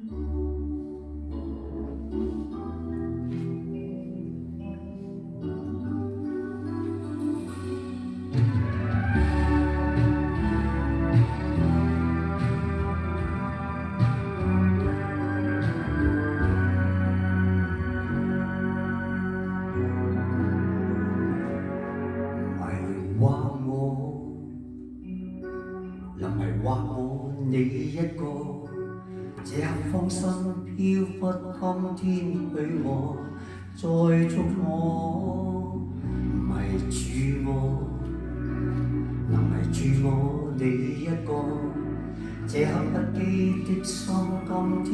你一個，這刻芳心飄忽，今天許我再觸摸，迷住我，迷住我你一個，這刻不羈的心，今天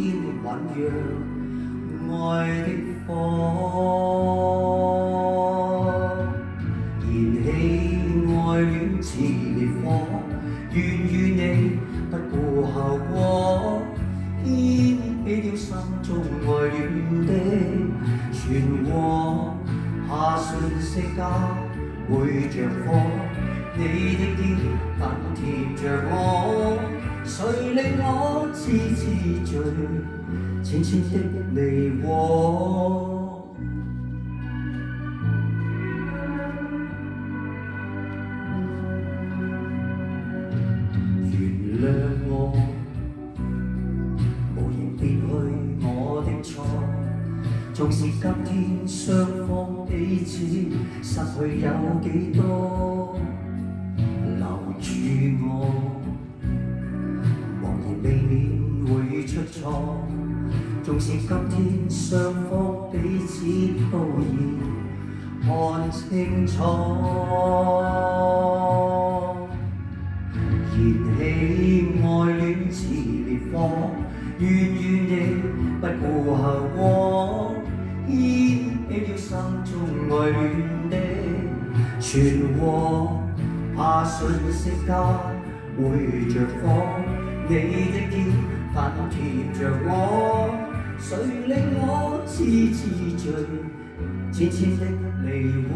醞釀愛的火，燃起愛戀似烈火，願與你不顧後果，掀起了心中愛戀的漩渦，怕瞬息間會着火，你的肩緊貼着我，誰令我痴痴醉，淺淺的迷惑。原諒我，無言別去我的錯，縱使今天雙方彼此失去有幾多，留住我，茫然未免會出錯，縱使今天雙方彼此都已看清楚，燃起愛戀似烈火，願與你不顧後果，掀起了心中愛戀的漩渦，怕瞬息間會着火，你的肩緊貼着我，誰令我痴痴醉，淺淺的迷惑。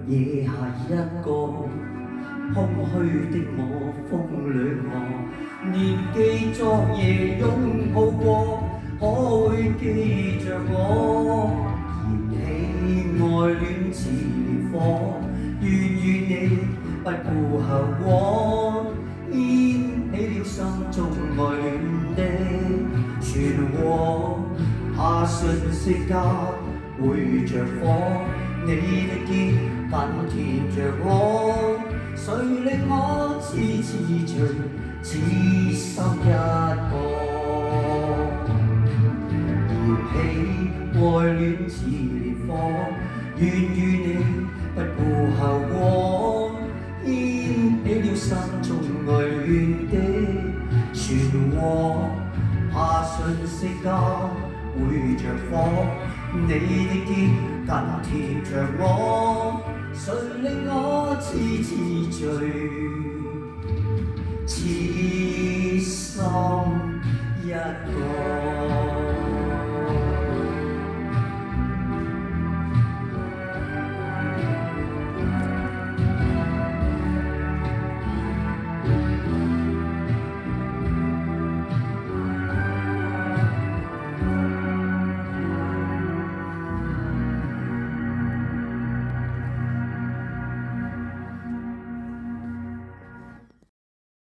野下一個空虛的我，風裏我念記昨夜擁抱過，可會記着我？燃起愛戀似烈火，願與你不顧後果，掀起了心中愛戀的漩渦，怕瞬息間會着火，你的肩緊貼着我，誰令我痴痴醉，痴心一個。燃起愛戀似烈火，願與你不顧後果，掀起了心中愛戀的漩渦，怕瞬息間會着火，你的肩緊貼着我，誰令我痴痴醉，痴心一個。